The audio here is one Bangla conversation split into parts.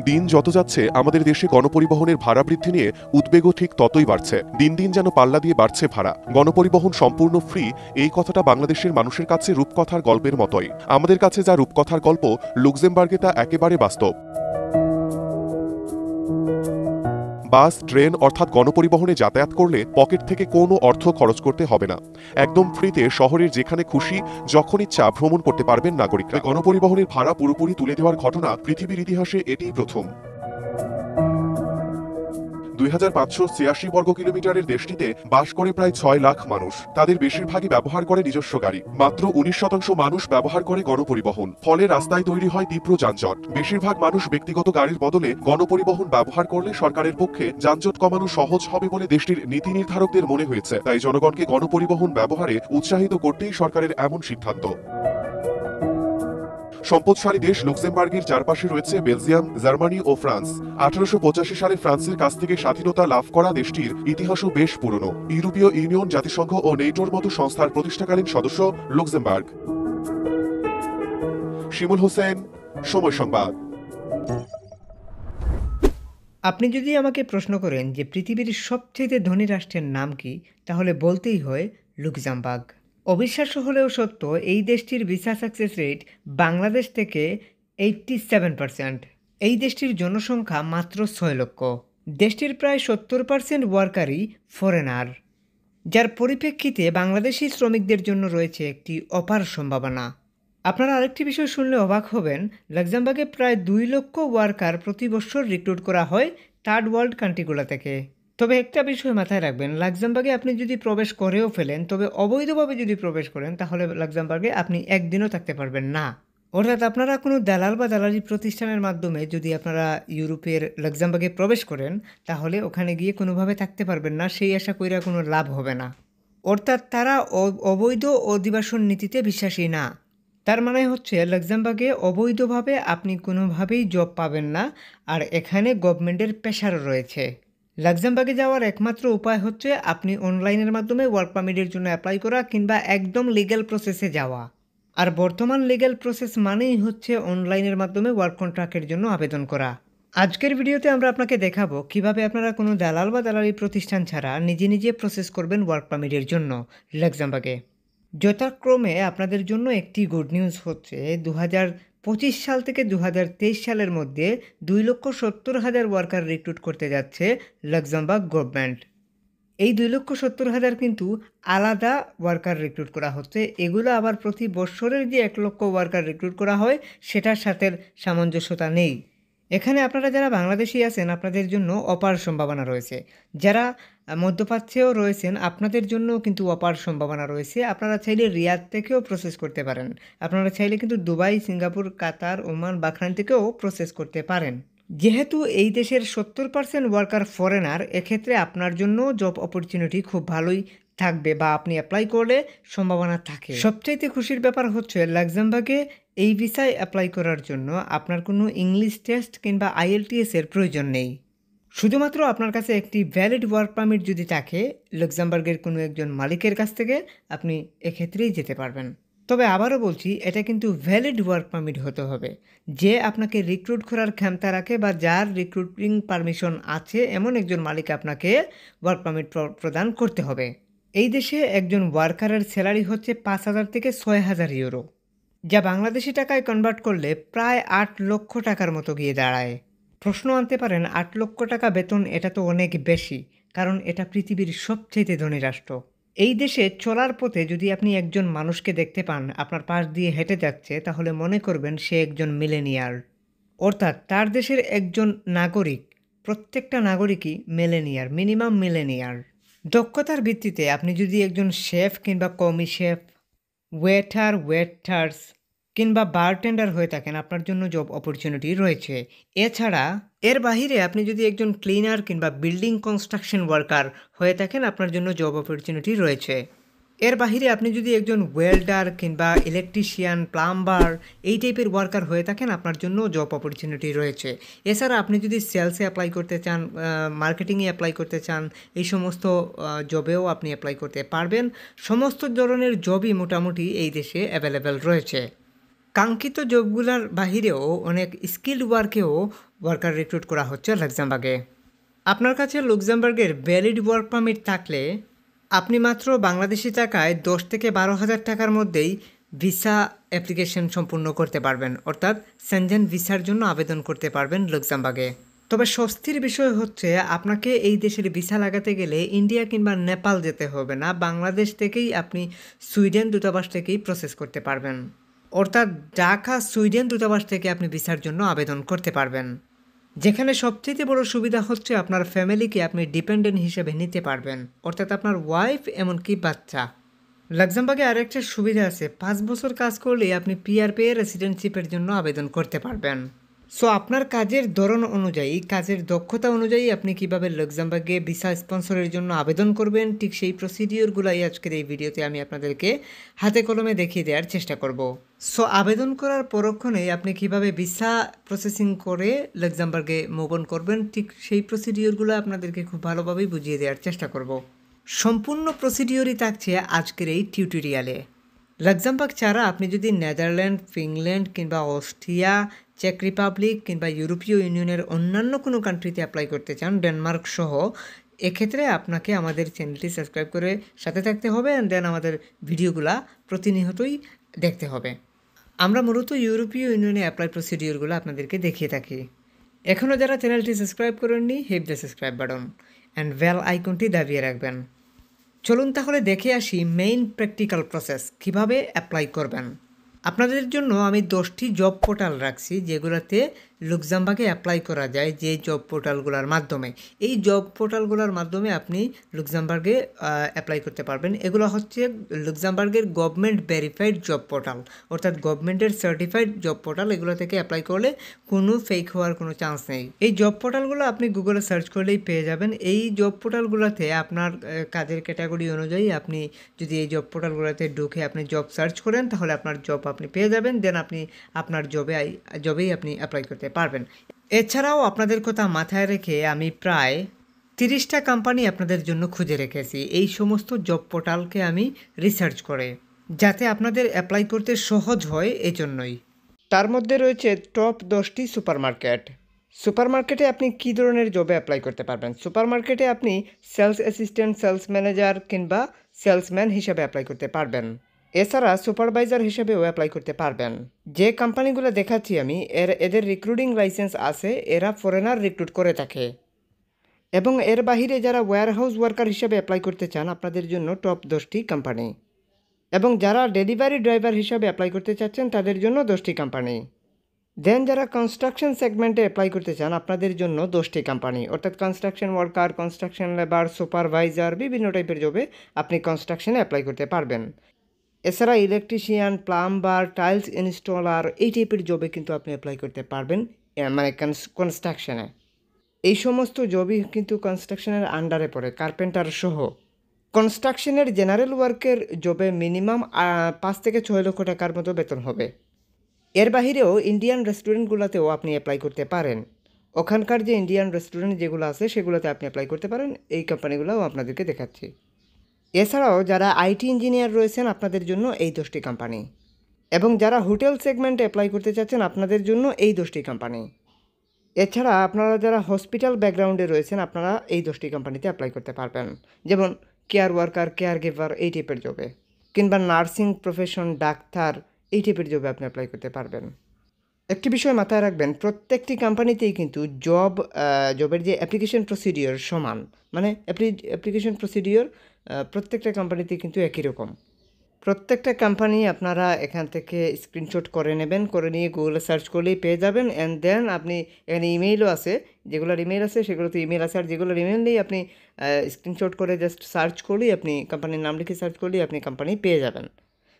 দিন যত যাচ্ছে আমাদের দেশে গণপরিবহনের ভাড়া বৃদ্ধি নিয়ে উদ্বেগও ঠিক ততই বাড়ছে। দিন দিন যেন পাল্লা দিয়ে বাড়ছে ভাড়া। গণপরিবহন সম্পূর্ণ ফ্রি, এই কথাটা বাংলাদেশের মানুষের কাছে রূপকথার গল্পের মতোই। আমাদের কাছে যা রূপকথার গল্প, লুক্সেমবার্গে তা একেবারে বাস্তব। বাস, ট্রেন অর্থাৎ গণপরিবহনে যাতায়াত করলে পকেট থেকে কোনো অর্থ খরচ করতে হবে না। একদম ফ্রিতে শহরের যেখানে খুশি যখন ইচ্ছা ভ্রমণ করতে পারবেন নাগরিকরা। গণপরিবহনের ভাড়া পুরোপুরি তুলে দেওয়ার ঘটনা পৃথিবীর ইতিহাসে এটিই প্রথম। 2586 বর্গ কিলোমিটারের দেশটিতে বাস করে প্রায় 6 লাখ মানুষ। তাদের বেশিরভাগই ব্যবহার করে নিজস্ব গাড়ি। মাত্র 19% মানুষ ব্যবহার করে গণপরিবহন। ফলে রাস্তায় তৈরি হয় তীব্র যানজট। বেশিরভাগ মানুষ ব্যক্তিগত গাড়ির বদলে গণপরিবহন ব্যবহার করলে সরকারের পক্ষে যানজট কমানো সহজ হবে বলে দেশটির নীতি নির্ধারকদের মনে হয়েছে। তাই জনগণকে গণপরিবহন ব্যবহারে উৎসাহিত করতেই সরকারের এমন সিদ্ধান্ত। সম্পদশালী দেশ লুক্সেমবার্গের চারপাশে রয়েছে বেলজিয়াম, জার্মানি ও ফ্রান্স। 1885 সালে ফ্রান্সের কাছ থেকে স্বাধীনতা লাভ করা দেশটির ইতিহাসও বেশ পুরনো। ইউরোপীয় ইউনিয়ন, জাতিসংঘ ও নেটোর মতো সংস্থার প্রতিষ্ঠাকালীন সদস্য লুক্সেমবার্গ। শিমুল হোসেন, সময় সংবাদ। আপনি যদি আমাকে প্রশ্ন করেন যে পৃথিবীর সবচেয়ে ধনী রাষ্ট্রের নাম কি, তাহলে বলতেই হয় লুক্সেমবার্গ। অবিশ্বাস্য হলেও সত্য, এই দেশটির ভিসা সাকসেস রেট বাংলাদেশ থেকে 87%। এই দেশটির জনসংখ্যা মাত্র 6 লক্ষ। দেশটির প্রায় 70% ওয়ার্কারই ফরেনার, যার পরিপ্রেক্ষিতে বাংলাদেশি শ্রমিকদের জন্য রয়েছে একটি অপার সম্ভাবনা। আপনারা আরেকটি বিষয় শুনলে অবাক হবেন, লাক্সেমবার্গে প্রায় 2 লক্ষ ওয়ার্কার প্রতি বছর রিক্রুট করা হয় থার্ড ওয়ার্ল্ড কান্ট্রিগুলো থেকে। তবে একটা বিষয় মাথায় রাখবেন, লাক্সেমবার্গে আপনি যদি প্রবেশ করেও ফেলেন, তবে অবৈধভাবে যদি প্রবেশ করেন, তাহলে লাক্সেমবার্গে আপনি একদিনও থাকতে পারবেন না। অর্থাৎ আপনারা কোনো দালাল বা দালালি প্রতিষ্ঠানের মাধ্যমে যদি আপনারা ইউরোপের লাক্সেমবার্গে প্রবেশ করেন, তাহলে ওখানে গিয়ে কোনোভাবে থাকতে পারবেন না, সেই আশা কইরা কোনো লাভ হবে না। অর্থাৎ তারা অবৈধ অধিবাসন নীতিতে বিশ্বাসী না। তার মানে হচ্ছে লাক্সেমবার্গে অবৈধভাবে আপনি কোনোভাবেই জব পাবেন না, আর এখানে গভর্নমেন্টের প্রেশারও রয়েছে। লাক্সেমবার্গে যাওয়ার একমাত্র উপায় হচ্ছে আপনি অনলাইনের মাধ্যমে ওয়ার্ক পারমিটের জন্য অ্যাপ্লাই করা কিংবা একদম লিগ্যাল প্রসেসে যাওয়া। আর বর্তমান লিগ্যাল প্রসেস মানেই হচ্ছে অনলাইনের মাধ্যমে ওয়ার্ক কন্ট্রাক্টের জন্য আবেদন করা। আজকের ভিডিওতে আমরা আপনাকে দেখাবো কিভাবে আপনারা কোনো দালাল বা দালালি প্রতিষ্ঠান ছাড়া নিজে নিজে প্রসেস করবেন ওয়ার্ক পারমিটের জন্য লাক্সেমবার্গে। যথাক্রমে আপনাদের জন্য একটি গুড নিউজ হচ্ছে 2025 সাল থেকে 2023 সালের মধ্যে 2,70,000 ওয়ার্কার রিক্রুট করতে যাচ্ছে লাক্সেমবার্গ গভর্নমেন্ট। এই 2,70,000 কিন্তু আলাদা ওয়ার্কার রিক্রুট করা হচ্ছে। এগুলো আবার প্রতি বছরের যে 1 লক্ষ ওয়ার্কার রিক্রুট করা হয় সেটার সাথে সামঞ্জস্যতা নেই। এখানে আপনারা যারা বাংলাদেশি আছেন, আপনাদের জন্য অপার সম্ভাবনা রয়েছে। যারা মধ্যপ্রাচ্যেও রয়েছেন, আপনাদের জন্যও কিন্তু অপার সম্ভাবনা রয়েছে। আপনারা চাইলে রিয়াদ থেকেও প্রসেস করতে পারেন। আপনারা চাইলে কিন্তু দুবাই, সিঙ্গাপুর, কাতার, ওমান, বাহরাইন থেকেও প্রসেস করতে পারেন। যেহেতু এই দেশের 70% ওয়ার্কার ফরেনার, এক্ষেত্রে আপনার জন্য জব অপরচুনিটি খুব ভালোই থাকবে বা আপনি অ্যাপ্লাই করলে সম্ভাবনা থাকে। সবচাইতে খুশির ব্যাপার হচ্ছে লাক্সেমবার্গে এই ভিসায় অ্যাপ্লাই করার জন্য আপনার কোনো ইংলিশ টেস্ট কিংবা IELTS এর প্রয়োজন নেই। শুধুমাত্র আপনার কাছে একটি ভ্যালিড ওয়ার্ক পারমিট যদি থাকে, লাক্সেমবার্গের কোনো একজন মালিকের কাছ থেকে আপনি এক্ষেত্রেই যেতে পারবেন। তবে আবারও বলছি, এটা কিন্তু ভ্যালিড ওয়ার্ক পারমিট হতে হবে। যে আপনাকে রিক্রুট করার ক্ষমতা রাখে বা যার রিক্রুটিং পারমিশন আছে, এমন একজন মালিক আপনাকে ওয়ার্ক পারমিট প্রদান করতে হবে। এই দেশে একজন ওয়ার্কারের স্যালারি হচ্ছে 5,000 থেকে 6,000 ইউরো, যা বাংলাদেশি টাকায় কনভার্ট করলে প্রায় 8 লক্ষ টাকার মতো গিয়ে দাঁড়ায়। প্রশ্ন আনতে পারেন, 8 লক্ষ টাকা বেতন, এটা তো অনেক বেশি, কারণ এটা পৃথিবীর সবচেয়ে ধনী রাষ্ট্র। এই দেশে চলার পথে যদি আপনি একজন মানুষকে দেখতে পান আপনার পাশ দিয়ে হেঁটে যাচ্ছে, তাহলে মনে করবেন সে একজন মিলেনিয়ার। অর্থাৎ তার দেশের একজন নাগরিক, প্রত্যেকটা নাগরিকই মিলেনিয়ার, মিনিমাম মিলেনিয়ার। দক্ষতার ভিত্তিতে আপনি যদি একজন শেফ কিংবা কমি শেফ, ওয়েটার্স কিংবা বারটেন্ডার হয়ে থাকেন, আপনার জন্য জব অপরচুনিটি রয়েছে। এছাড়া এর বাহিরে আপনি যদি একজন ক্লিনার কিংবা বিল্ডিং কনস্ট্রাকশন ওয়ার্কার হয়ে থাকেন, আপনার জন্য জব অপরচুনিটি রয়েছে। এর বাহিরে আপনি যদি একজন ওয়েল্ডার কিংবা ইলেকট্রিশিয়ান, প্লাম্বার এই টাইপের ওয়ার্কার হয়ে থাকেন, আপনার জন্য জব অপরচুনিটি রয়েছে। এছাড়া আপনি যদি সেলসে অ্যাপ্লাই করতে চান, মার্কেটিংয়ে অ্যাপ্লাই করতে চান, এই সমস্ত জবেও আপনি অ্যাপ্লাই করতে পারবেন। সমস্ত ধরনের জবই মোটামুটি এই দেশে অ্যাভেলেবেল রয়েছে। কাঙ্ক্ষিত জবগুলোর বাহিরেও অনেক স্কিল্ড ওয়ার্কার রিক্রুট করা হচ্ছে লাক্সেমবার্গে। আপনার কাছে লুক্সেমবার্গের ভ্যালিড ওয়ার্ক পারমিট থাকলে আপনি মাত্র বাংলাদেশি টাকায় 10 থেকে 12,000 টাকার মধ্যেই ভিসা অ্যাপ্লিকেশন সম্পূর্ণ করতে পারবেন, অর্থাৎ সেনজেন ভিসার জন্য আবেদন করতে পারবেন লুক্সেমবার্গে। তবে স্বস্তির বিষয় হচ্ছে আপনাকে এই দেশের ভিসা লাগাতে গেলে ইন্ডিয়া কিংবা নেপাল যেতে হবে না, বাংলাদেশ থেকেই আপনি সুইডেন দূতাবাস থেকেই প্রসেস করতে পারবেন, অর্থাৎ ঢাকা সুইডেন দূতাবাস থেকে আপনি ভিসার জন্য আবেদন করতে পারবেন। যেখানে সবচেয়ে বড় সুবিধা হচ্ছে আপনার ফ্যামিলিকে আপনি ডিপেন্ডেন্ট হিসেবে নিতে পারবেন, অর্থাৎ আপনার ওয়াইফ এমনকি বাচ্চা। লাক্সেমবার্গে আরেকটা সুবিধা আছে, 5 বছর কাজ করলে আপনি পিআর পেয়ে রেসিডেন্টশিপের জন্য আবেদন করতে পারবেন। সো আপনার কাজের ধরন অনুযায়ী, কাজের দক্ষতা অনুযায়ী আপনি কিভাবে লাক্সেমবার্গে ভিসা স্পন্সরের জন্য আবেদন করবেন, ঠিক সেই প্রসিডিওরগুলাই আজকের এই ভিডিওতে আমি আপনাদেরকে হাতে কলমে দেখিয়ে দেওয়ার চেষ্টা করব। সো আবেদন করার পরক্ষণেই আপনি কিভাবে ভিসা প্রসেসিং করে লাক্সেমবার্গে মুভ অন করবেন, ঠিক সেই প্রসিডিওরগুলো আপনাদেরকে খুব ভালোভাবেই বুঝিয়ে দেওয়ার চেষ্টা করব। সম্পূর্ণ প্রসিডিওরই থাকছে আজকের এই টিউটোরিয়ালে। লাক্সেমবার্গ ছাড়া আপনি যদি নেদারল্যান্ড, ফিনল্যান্ড কিংবা অস্ট্রিয়া, চেক রিপাবলিক কিংবা ইউরোপীয় ইউনিয়নের অন্যান্য কোনো কান্ট্রিতে অ্যাপ্লাই করতে চান, ডেনমার্ক সহ, এক্ষেত্রে আপনাকে আমাদের চ্যানেলটি সাবস্ক্রাইব করে সাথে থাকতে হবে অ্যান্ড দেন আমাদের ভিডিওগুলা প্রতিনিয়তই দেখতে হবে। আমরা মূলত ইউরোপীয় ইউনিয়নে অ্যাপ্লাই প্রসিডিওরগুলো আপনাদেরকে দেখিয়ে থাকি। এখনও যারা চ্যানেলটি সাবস্ক্রাইব করেননি, hit the subscribe button and bell আইকনটি দাবিয়ে রাখবেন। চলুন তাহলে দেখে আসি মেইন প্র্যাকটিক্যাল প্রসেস কিভাবে অ্যাপ্লাই করবেন। আপনাদের জন্য আমি 10টি জব পোর্টাল রাখছি যেগুলোতে লুক্সেমবার্গে অ্যাপ্লাই করা যায়, যে জব পোর্টালগুলোর মাধ্যমে, এই জব পোর্টালগুলোর মাধ্যমে আপনি লুক্সেমবার্গে অ্যাপ্লাই করতে পারবেন। এগুলো হচ্ছে লুক্সেমবার্গের গভর্নমেন্ট ভেরিফাইড জব পোর্টাল, অর্থাৎ গভর্নমেন্টের সার্টিফাইড জব পোর্টাল। এগুলো থেকে অ্যাপ্লাই করলে কোনো ফেক হওয়ার কোনো চান্স নেই। এই জব পোর্টালগুলো আপনি গুগলে সার্চ করলেই পেয়ে যাবেন। এই জব পোর্টালগুলোতে আপনার কাজের ক্যাটাগরি অনুযায়ী আপনি যদি এই জব পোর্টালগুলোতে ঢুকে আপনি জব সার্চ করেন, তাহলে আপনার জব আপনি পেয়ে যাবেন, দেন আপনি আপনার জবেই আপনি অ্যাপ্লাই করতে পারবেন। এছাড়াও আপনাদের কথা মাথায় রেখে আমি প্রায় 30টা কোম্পানি আপনাদের জন্য খুঁজে রেখেছি, এই সমস্ত জব পোর্টালকে আমি রিসার্চ করে, যাতে আপনাদের অ্যাপ্লাই করতে সহজ হয় এই জন্যই। তার মধ্যে রয়েছে টপ 10টি সুপারমার্কেটে আপনি কী ধরনের জবে অ্যাপ্লাই করতে পারবেন। সুপারমার্কেটে আপনি সেলস অ্যাসিস্ট্যান্ট, সেলস ম্যানেজার কিংবা সেলসম্যান হিসেবে অ্যাপ্লাই করতে পারবেন। এছাড়া সুপারভাইজার হিসেবেও অ্যাপ্লাই করতে পারবেন। যে কোম্পানিগুলো দেখাচ্ছি আমি, এদের রিক্রুটিং লাইসেন্স আছে, এরা ফরেনার রিক্রুট করে থাকে। এবং এর বাহিরে যারা ওয়্যারহাউস ওয়ার্কার হিসেবে অ্যাপ্লাই করতে চান, আপনাদের জন্য টপ 10টি কোম্পানি। এবং যারা ডেলিভারি ড্রাইভার হিসাবে অ্যাপ্লাই করতে চাচ্ছেন, তাদের জন্য 10টি কোম্পানি। দেন যারা কনস্ট্রাকশন সেগমেন্টে অ্যাপ্লাই করতে চান, আপনাদের জন্য 10টি কোম্পানি, অর্থাৎ construction worker, construction labour, supervisor, বিভিন্ন টাইপের জবে আপনি কনস্ট্রাকশনে অ্যাপ্লাই করতে পারবেন। এছাড়া ইলেকট্রিশিয়ান, প্লাম্বার, টাইলস ইনস্টলার, এই টাইপের জবে কিন্তু আপনি অ্যাপ্লাই করতে পারবেন, মানে কনস্ট্রাকশনে। এই সমস্ত জবই কিন্তু কনস্ট্রাকশনের আন্ডারে পড়ে, কার্পেন্টার সহ। কনস্ট্রাকশনের জেনারেল ওয়ার্কের জবে মিনিমাম 5 থেকে 6 লক্ষ টাকার মতো বেতন হবে। এর বাহিরেও ইন্ডিয়ান রেস্টুরেন্টগুলোতেও আপনি অ্যাপ্লাই করতে পারেন। ওখানকার যে ইন্ডিয়ান রেস্টুরেন্ট যেগুলো আছে সেগুলোতে আপনি অ্যাপ্লাই করতে পারেন। এই কোম্পানিগুলোও আপনাদেরকে দেখাচ্ছি। এছাড়াও যারা আইটি ইঞ্জিনিয়ার রয়েছেন, আপনাদের জন্য এই 10টি কোম্পানি। এবং যারা হোটেল সেগমেন্টে অ্যাপ্লাই করতে চাচ্ছেন, আপনাদের জন্য এই 10টি কোম্পানি। এছাড়া আপনারা যারা হসপিটাল ব্যাকগ্রাউন্ডে রয়েছেন, আপনারা এই 10টি কোম্পানিতে অ্যাপ্লাই করতে পারবেন, যেমন কেয়ার ওয়ার্কার, কেয়ার গিভার, এই টাইপের জবে, কিংবা নার্সিং প্রফেশন, ডাক্তার, এই টাইপের জবে আপনি অ্যাপ্লাই করতে পারবেন। একটি বিষয় মাথায় রাখবেন, প্রত্যেকটি কোম্পানিতেই কিন্তু জবের যে অ্যাপ্লিকেশন প্রসিডিওর সমান, মানে অ্যাপ্লিকেশন প্রসিডিওর প্রত্যেকটা কোম্পানিতেই কিন্তু একই রকম। প্রত্যেকটা কোম্পানি আপনারা এখান থেকে স্ক্রিনশট করে নেবেন, করে নিয়ে গুগলে সার্চ করলেই পেয়ে যাবেন। অ্যান্ড দেন আপনি এখানে ইমেইলও আছে, যেগুলোর ইমেল আছে সেগুলোতে ইমেল আছে, আর যেগুলোর ইমেল নেই আপনি স্ক্রিনশট করে জাস্ট সার্চ করলেই, আপনি কোম্পানির নাম লিখে সার্চ করলেই আপনি কোম্পানি পেয়ে যাবেন।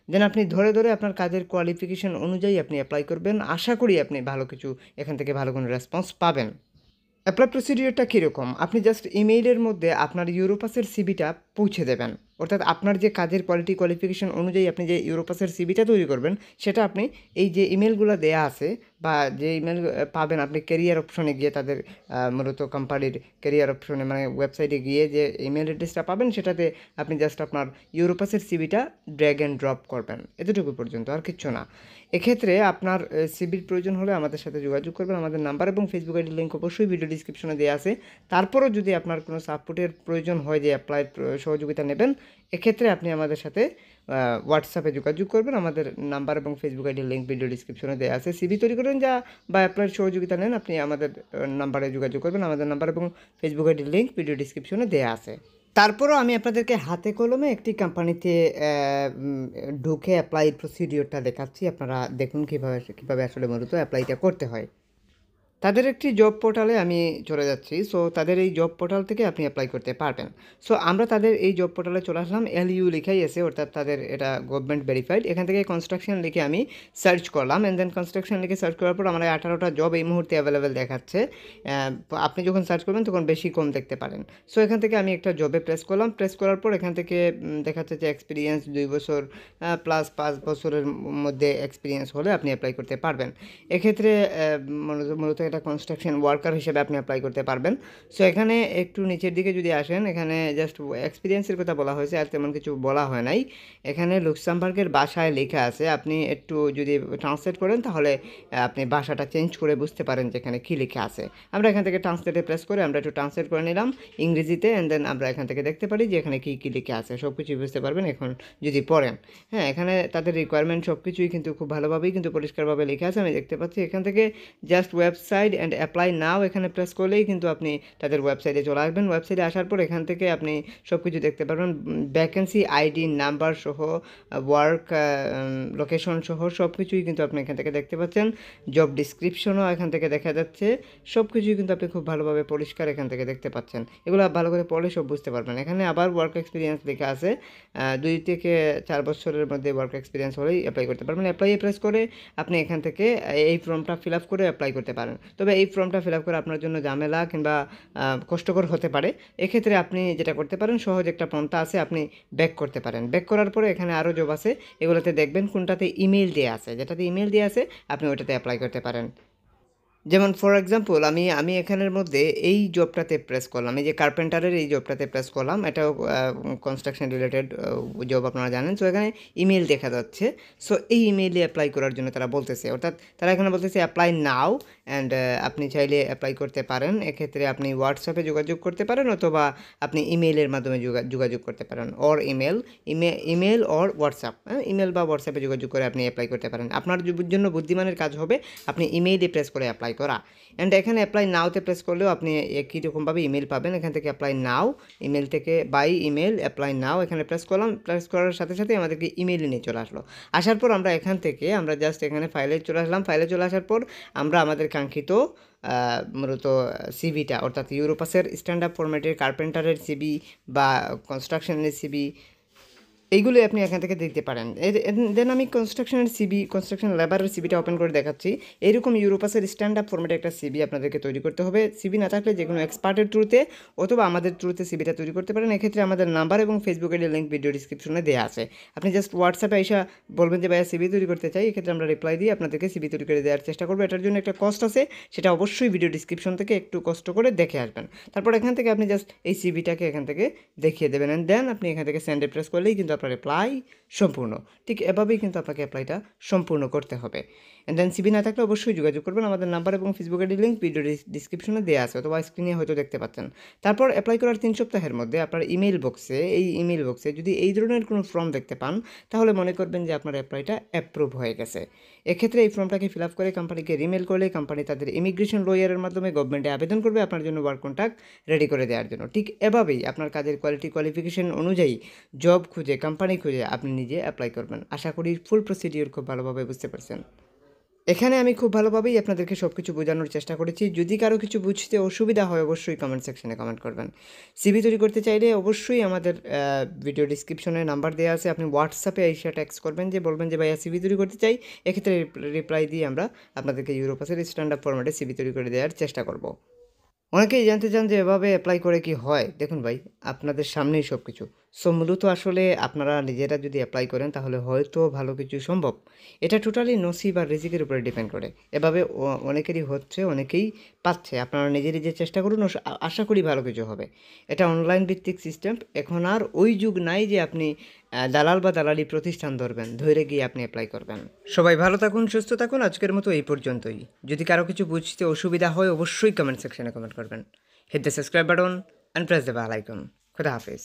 দেন আপনি ধরে ধরে আপনার কাজের কোয়ালিফিকেশন অনুযায়ী আপনি অ্যাপ্লাই করবেন। আশা করি আপনি ভালো কিছু এখান থেকে ভালো কোনো রেসপন্স পাবেন। অ্যাপ্লাই প্রসিডিওরটা কীরকম, আপনি জাস্ট ইমেইলের মধ্যে আপনার ইউরোপাসের সিভিটা পৌঁছে দেবেন। অর্থাৎ আপনার যে কাজের কোয়ালিটি কোয়ালিফিকেশন অনুযায়ী আপনি যে ইউরোপাসের সিভিটা তৈরি করবেন সেটা আপনি এই যে ইমেলগুলো দেয়া আছে বা যে ইমেল পাবেন আপনি ক্যারিয়ার অপশনে গিয়ে তাদের মূলত কোম্পানির ক্যারিয়ার অপশনে মানে ওয়েবসাইটে গিয়ে যে ইমেল অ্যাড্রেসটা পাবেন সেটাতে আপনি জাস্ট আপনার ইউরোপাসের সিভিটা ড্র্যাগ অ্যান্ড ড্রপ করবেন, এতটুকু পর্যন্ত, আর কিচ্ছু না। এক্ষেত্রে আপনার সিভির প্রয়োজন হলে আমাদের সাথে যোগাযোগ করবেন। আমাদের নাম্বার এবং ফেসবুক আইডির লিঙ্ক অবশ্যই ভিডিও ডিসক্রিপশনে দেওয়া আছে। তারপরও যদি আপনার কোনো সাপোর্টের প্রয়োজন হয় যে অ্যাপ্লাই সহযোগিতা নেবেন, এক্ষেত্রে আপনি আমাদের সাথে হোয়াটসঅ্যাপে যোগাযোগ করবেন। আমাদের নাম্বার এবং ফেসবুক আইডির লিঙ্ক ভিডিও ডিসক্রিপশনে দেওয়া আছে। সিভি তৈরি করেন যা বা অ্যাপ্লাইয়ের সহযোগিতা নেন, আপনি আমাদের নাম্বারে যোগাযোগ করবেন। আমাদের নাম্বার এবং ফেসবুক আইডির লিঙ্ক ভিডিও ডিসক্রিপশনে দেওয়া আছে। তারপরও আমি আপনাদেরকে হাতে কলমে একটি কোম্পানিতে ঢুকে অ্যাপ্লাই প্রসিডিওরটা দেখাচ্ছি। আপনারা দেখুন কীভাবে আসলে মূলত অ্যাপ্লাইটা করতে হয়। তাদের একটি জব পোর্টালে আমি চলে যাচ্ছি। সো তাদের এই জব পোর্টাল থেকে আপনি অ্যাপ্লাই করতে পারবেন। সো আমরা তাদের এই জব পোর্টালে চলে আসলাম। LU লেখাই আছে, অর্থাৎ তাদের এটা গভর্নমেন্ট ভেরিফাইড। এখান থেকে কনস্ট্রাকশন লিখে আমি সার্চ করলাম, অ্যান্ড দেন কনস্ট্রাকশন লিখে সার্চ করার পর আমার 18টা জব এই মুহূর্তে অ্যাভেলেবেল দেখাচ্ছে। আপনি যখন সার্চ করবেন তখন বেশি কম দেখতে পারেন। সো এখান থেকে আমি একটা জবে প্রেস করলাম। প্রেস করার পর এখান থেকে দেখাচ্ছে যে এক্সপিরিয়েন্স 2 বছর প্লাস 5 বছরের মধ্যে এক্সপিরিয়েন্স হলে আপনি অ্যাপ্লাই করতে পারবেন। এক্ষেত্রে মূলত এটা কনস্ট্রাকশন ওয়ার্কার হিসেবে আপনি অ্যাপ্লাই করতে পারবেন। সো এখানে একটু নিচের দিকে যদি আসেন, এখানে জাস্ট এক্সপিরিয়েন্সের কথা বলা হয়েছে, আর তেমন কিছু বলা হয় নাই। এখানে লুক্সেমবার্গের ভাষায় লেখা আছে, আপনি একটু যদি ট্রান্সলেট করেন তাহলে আপনি ভাষাটা চেঞ্জ করে বুঝতে পারেন যে এখানে কী লেখা আছে। আমরা এখান থেকে ট্রান্সলেটে প্রেস করে আমরা একটু ট্রান্সলেট করে নিলাম ইংরেজিতে, অ্যান্ড দেন আমরা এখান থেকে দেখতে পারি যে এখানে কী লেখা আছে, সব কিছুই বুঝতে পারবেন এখন যদি পড়েন। হ্যাঁ, এখানে তাদের রিকোয়ারমেন্ট সব কিছুই কিন্তু খুব ভালোভাবেই কিন্তু পরিষ্কারভাবে লেখা আছে, আমি দেখতে পাচ্ছি। এখান থেকে জাস্ট ওয়েবসাইট অ্যান্ড অ্যাপ্লাই নাও এখানে প্রেস করলেই কিন্তু আপনি তাদের ওয়েবসাইটে চলে আসবেন। ওয়েবসাইটে আসার পর এখান থেকে আপনি সব কিছু দেখতে পারবেন, ভ্যাকেন্সি আইডি নাম্বার সহ, ওয়ার্ক লোকেশন সহ সব কিছুই কিন্তু আপনি এখান থেকে দেখতে পাচ্ছেন। জব ডিসক্রিপশনও এখান থেকে দেখা যাচ্ছে, সব কিছুই কিন্তু আপনি খুব ভালোভাবে পরিষ্কার এখান থেকে দেখতে পাচ্ছেন। এগুলো ভালো করে পড়লে সব বুঝতে পারবেন। এখানে আবার ওয়ার্ক এক্সপিরিয়েন্স লেখা আছে, 2 থেকে 4 বছরের মধ্যে ওয়ার্ক এক্সপিরিয়েন্স হলেই অ্যাপ্লাই করতে পারবেন। অ্যাপ্লাই প্রেস করে আপনি এখান থেকে এই ফর্মটা ফিল আপ করে অ্যাপ্লাই করতে পারেন। তবে এই ফর্মটা ফিল আপ করে আপনার জন্য ঝামেলা কিংবা কষ্টকর হতে পারে। এক্ষেত্রে আপনি যেটা করতে পারেন, সহজ একটা পন্থা আছে, আপনি ব্যাক করতে পারেন। ব্যাক করার পরে এখানে আরও জব আছে, এগুলোতে দেখবেন কোনটাতে ইমেল দেওয়া আছে, যেটাতে ইমেল দেওয়া আছে আপনি ওইটাতে অ্যাপ্লাই করতে পারেন। যেমন ফর এক্সাম্পল আমি এখানের মধ্যে এই জবটাতে প্রেস করলাম, এই যে কার্পেন্টারের এই জবটাতে প্রেস করলাম। এটাও কনস্ট্রাকশন রিলেটেড জব, আপনারা জানেন। সো এখানে ইমেল দেখা যাচ্ছে। সো এই ইমেইলে অ্যাপ্লাই করার জন্য তারা বলতেছে, অর্থাৎ তারা এখানে বলতেছে অ্যাপ্লাই নাও, অ্যান্ড আপনি চাইলে অ্যাপ্লাই করতে পারেন। এক্ষেত্রে আপনি হোয়াটসঅ্যাপে যোগাযোগ করতে পারেন অথবা আপনি ইমেইলের মাধ্যমে যোগাযোগ করতে পারেন, or email or WhatsApp. Email বা হোয়াটসঅ্যাপে যোগাযোগ করে আপনি অ্যাপ্লাই করতে পারেন। আপনার জন্য বুদ্ধিমানের কাজ হবে আপনি ইমেইলে প্রেস করে অ্যাপ্লাই করা। অ্যান্ড এখানে অ্যাপ্লাই নাওতে প্রেস করলেও আপনি একই রকমভাবে ইমেল পাবেন। এখান থেকে অ্যাপ্লাই নাও, ইমেল থেকে বাই ইমেল অ্যাপ্লাই নাও এখানে প্রেস করলাম। প্রেস করার সাথে সাথে আমাদেরকে ইমেইলে নিয়ে চলে আসলো। আসার পর আমরা এখান থেকে আমরা জাস্ট এখানে ফাইলে চলে আসলাম। ফাইলে চলে আসার পর আমরা আমাদের কাঙ্ক্ষিত মূলত সিভিটা, অর্থাৎ ইউরোপাসের স্ট্যান্ডার্ড ফরম্যাটের কার্পেন্টারের সিভি বা কনস্ট্রাকশনের সিভি, এইগুলো আপনি এখান থেকে দেখতে পারেন। দেন আমি কনস্ট্রাকশন লেবারের সিবিটা ওপেন করে দেখাচ্ছি। এইরকম ইউরোপাসের স্ট্যান্ডার্ড ফরম্যাটে একটা সিবি আপনাদেরকে তৈরি করতে হবে। সিবি না থাকলে যে কোনো এক্সপার্টের থ্রুতে অথবা আমাদের থ্রুতে সিবিটা তৈরি করতে পারেন। এক্ষেত্রে আমাদের নাম্বার এবং ফেসবুক আইডির লিঙ্ক ভিডিও ডিসক্রিপশনে দেওয়া আছে। আপনি জাস্ট হোয়াটসঅ্যাপে এসে বলবেন যে ভাইয়া সিবি তৈরি করতে চাই, এক্ষেত্রে আমরা রিপ্লাই দিয়ে আপনাদেরকে সিবি তৈরি করে দেওয়ার চেষ্টা করবো। এটার জন্য একটা কস্ট আছে, সেটা অবশ্যই ভিডিও ডিসক্রিপশন থেকে একটু কষ্ট করে দেখে আসবেন। তারপর এখান থেকে আপনি জাস্ট এই সিবিটাকে এখান থেকে দেখিয়ে দেবেন, অ্যান্ড দেন আপনি এখান থেকে সেন্ডে প্রেস করলেই কিন্তু আপনার রিপ্লাই সম্পূর্ণ। ঠিক এভাবেই কিন্তু আপনাকে অ্যাপ্লাইটা সম্পূর্ণ করতে হবে। অ্যান্ড দেন সিবি না থাকলে অবশ্যই যোগাযোগ করবেন। আমাদের নাম্বার এবং ফেসবুক আইডির লিঙ্ক ভিডিও ডিসক্রিপশনে দেওয়া আছে অথবা স্ক্রিনে হয়তো দেখতে পাচ্ছেন। তারপর অ্যাপ্লাই করার 3 সপ্তাহের মধ্যে আপনার ইমেল বক্সে যদি এই ধরনের কোনো ফর্ম দেখতে পান, তাহলে মনে করবেন যে আপনার অ্যাপ্লাইটা অ্যাপ্রুভ হয়ে গেছে। এক্ষেত্রে এই ফর্মটাকে ফিল আপ করে কোম্পানিকে রিমেল করলে কোম্পানি তাদের ইমিগ্রেশন লয়ারের মাধ্যমে গভর্নমেন্টে আবেদন করবে আপনার জন্য ওয়ার্ক কন্ট্রাক্ট রেডি করে দেওয়ার জন্য। ঠিক এভাবেই আপনার কাজের কোয়ালিফিকেশন অনুযায়ী জব খুঁজে, কোম্পানি খুঁজে আপনি নিজে অ্যাপ্লাই করবেন। আশা করি ফুল প্রসিডিওর খুব ভালোভাবে বুঝতে পারছেন। এখানে আমি খুব ভালোভাবেই আপনাদেরকে সব কিছু বোঝানোর চেষ্টা করেছি। যদি কারো কিছু বুঝতে অসুবিধা হয় অবশ্যই কমেন্ট সেকশনে কমেন্ট করবেন। সিভি তৈরি করতে চাইলে অবশ্যই আমাদের ভিডিও ডিসক্রিপশনে নাম্বার দেওয়া আছে, আপনি হোয়াটসঅ্যাপে এসে ট্যাক্স করবেন, যে বলবেন যে ভাইয়া সিভি তৈরি করতে চাই। এক্ষেত্রে রিপ্লাই দিয়ে আমরা আপনাদেরকে ইউরোপাসের স্ট্যান্ডার্ড ফরম্যাটে সিভি তৈরি করে দেওয়ার চেষ্টা করব। অনেকেই জানতে চান যে এভাবে অ্যাপ্লাই করে কি হয়। দেখুন ভাই, আপনাদের সামনেই সব কিছু। সো মূলত আসলে আপনারা নিজেরা যদি অ্যাপ্লাই করেন তাহলে হয়তো ভালো কিছু সম্ভব। এটা টোটালি নসিব আর রিজিকের উপরে ডিপেন্ড করে। এভাবে অনেকেরই হচ্ছে, অনেকেই পাচ্ছে। আপনারা নিজে, নিজে চেষ্টা করুন, আশা করি ভালো কিছু হবে। এটা অনলাইন ভিত্তিক সিস্টেম। এখন আর ওই যুগ নাই যে আপনি দালাল বা দালালি প্রতিষ্ঠান ধরবেন, ধরে গিয়ে আপনি অ্যাপ্লাই করবেন। সবাই ভালো থাকুন, সুস্থ থাকুন। আজকের মতো এই পর্যন্তই। যদি কারো কিছু বুঝতে অসুবিধা হয় অবশ্যই কমেন্ট সেকশনে কমেন্ট করবেন। Hit the subscribe button and press the bell icon. খুদা হাফেজ।